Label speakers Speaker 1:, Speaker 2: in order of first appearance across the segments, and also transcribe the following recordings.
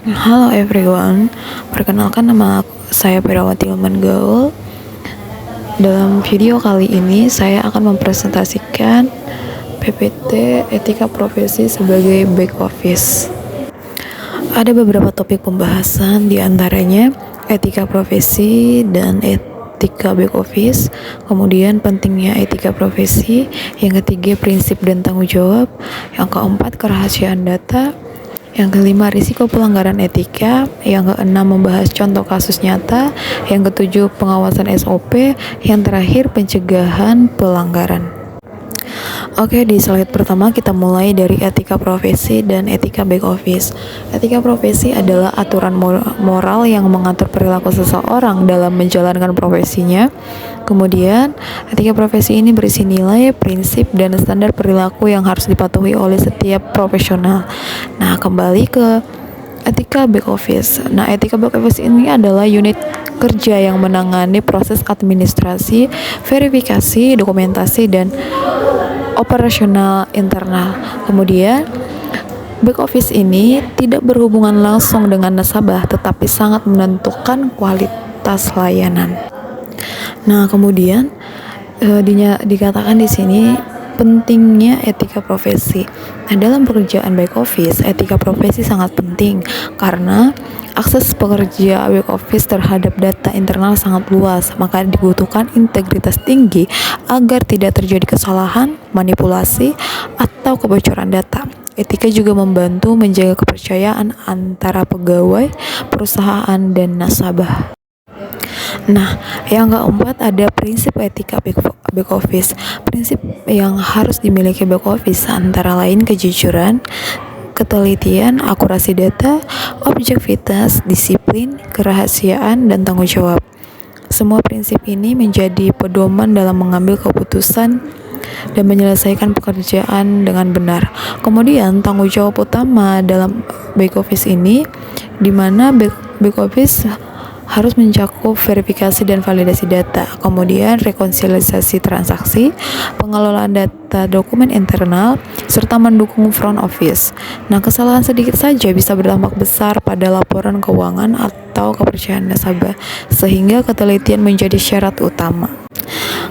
Speaker 1: Halo everyone, perkenalkan nama saya Pirawati Ilman Gaul. Dalam video kali ini saya akan mempresentasikan PPT Etika Profesi sebagai Back Office. Ada beberapa topik pembahasan, diantaranya etika profesi dan etika back office, kemudian pentingnya etika profesi, yang ketiga prinsip dan tanggung jawab, yang keempat kerahasiaan data, yang kelima risiko pelanggaran etika, yang keenam membahas contoh kasus nyata, yang ketujuh pengawasan SOP, yang terakhir pencegahan pelanggaran. Oke, di slide pertama kita mulai dari etika profesi dan etika back office. Etika profesi adalah aturan moral yang mengatur perilaku seseorang dalam menjalankan profesinya. Kemudian, etika profesi ini berisi nilai, prinsip, dan standar perilaku yang harus dipatuhi oleh setiap profesional. Nah, kembali ke etika back office. Nah, etika back office ini adalah unit kerja yang menangani proses administrasi, verifikasi, dokumentasi, dan operasional internal. Kemudian, back office ini tidak berhubungan langsung dengan nasabah, tetapi sangat menentukan kualitas layanan. Nah, kemudian dikatakan di sini pentingnya etika profesi. Nah, dalam pekerjaan back office, etika profesi sangat penting karena akses pekerja back office terhadap data internal sangat luas, maka dibutuhkan integritas tinggi agar tidak terjadi kesalahan, manipulasi, atau kebocoran data. Etika juga membantu menjaga kepercayaan antara pegawai, perusahaan, dan nasabah. Nah, yang keempat ada prinsip etika back office. Prinsip yang harus dimiliki back office antara lain kejujuran, ketelitian, akurasi data, objektivitas, disiplin, kerahasiaan, dan tanggung jawab. Semua prinsip ini menjadi pedoman dalam mengambil keputusan dan menyelesaikan pekerjaan dengan benar. Kemudian tanggung jawab utama dalam back office ini, di mana back office harus mencakup verifikasi dan validasi data, kemudian rekonsiliasi transaksi, pengelolaan data dokumen internal, serta mendukung front office. Nah, kesalahan sedikit saja bisa berdampak besar pada laporan keuangan atau kepercayaan nasabah, sehingga ketelitian menjadi syarat utama.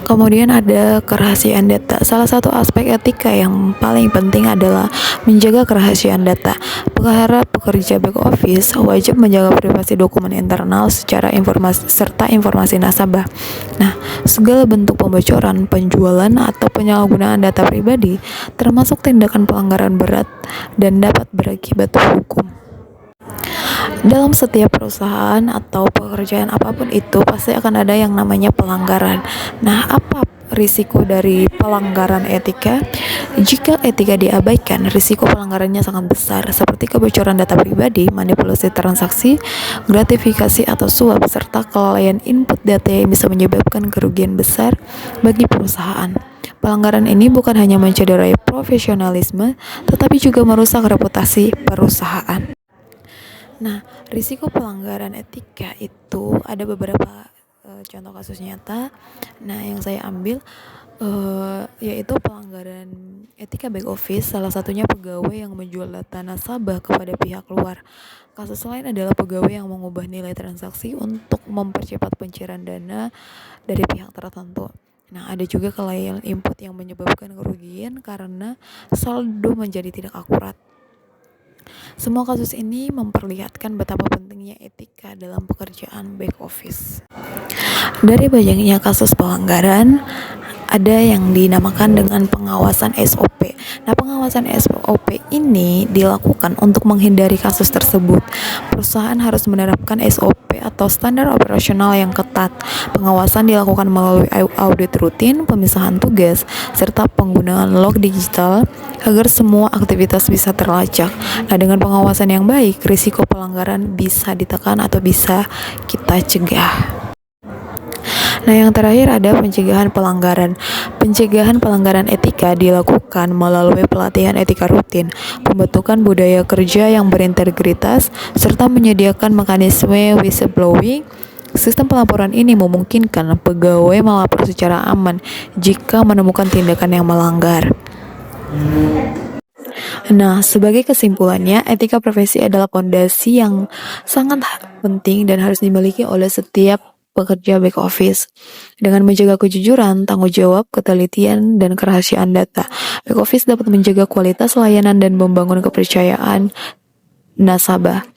Speaker 1: Kemudian ada kerahasiaan data. Salah satu aspek etika yang paling penting adalah menjaga kerahasiaan data. Para pekerja back office wajib menjaga privasi dokumen internal serta informasi nasabah. Nah, segala bentuk pembocoran, penjualan, atau penyalahgunaan data pribadi termasuk tindakan pelanggaran berat dan dapat berakibat hukum. Dalam setiap perusahaan atau pekerjaan apapun itu pasti akan ada yang namanya pelanggaran. Nah, apa risiko dari pelanggaran etika? Jika etika diabaikan, risiko pelanggarannya sangat besar, seperti kebocoran data pribadi, manipulasi transaksi, gratifikasi atau suap, serta kelalaian input data yang bisa menyebabkan kerugian besar bagi perusahaan. Pelanggaran ini bukan hanya mencederai profesionalisme, tetapi juga merusak reputasi perusahaan. Nah, risiko pelanggaran etika itu ada beberapa contoh kasus nyata. Nah, yang saya ambil yaitu pelanggaran etika back office, salah satunya pegawai yang menjual data nasabah kepada pihak luar. Kasus lain adalah pegawai yang mengubah nilai transaksi untuk mempercepat pencairan dana dari pihak tertentu. Nah, ada juga kelalaian input yang menyebabkan kerugian karena saldo menjadi tidak akurat. Semua kasus ini memperlihatkan betapa pentingnya etika dalam pekerjaan back office. Dari banyaknya kasus pelanggaran, ada yang dinamakan dengan pengawasan SOP. Nah, pengawasan SOP ini dilakukan untuk menghindari kasus tersebut. Perusahaan harus menerapkan SOP atau standar operasional yang ketat. Pengawasan dilakukan melalui audit rutin, pemisahan tugas, serta penggunaan log digital agar semua aktivitas bisa terlacak. Nah, dengan pengawasan yang baik, risiko pelanggaran bisa ditekan atau bisa kita cegah. Nah, yang terakhir ada pencegahan pelanggaran. Pencegahan pelanggaran etika dilakukan melalui pelatihan etika rutin, pembentukan budaya kerja yang berintegritas, serta menyediakan mekanisme whistleblowing. Sistem pelaporan ini memungkinkan pegawai melapor secara aman jika menemukan tindakan yang melanggar. Nah, sebagai kesimpulannya, etika profesi adalah fondasi yang sangat penting dan harus dimiliki oleh setiap pekerja back office. Dengan menjaga kejujuran, tanggung jawab, ketelitian, dan kerahasiaan data, back office dapat menjaga kualitas layanan dan membangun kepercayaan nasabah.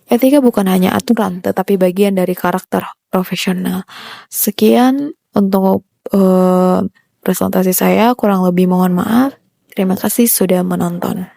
Speaker 1: Etika bukan hanya aturan, tetapi bagian dari karakter profesional. Sekian untuk presentasi saya, kurang lebih mohon maaf. Terima kasih sudah menonton.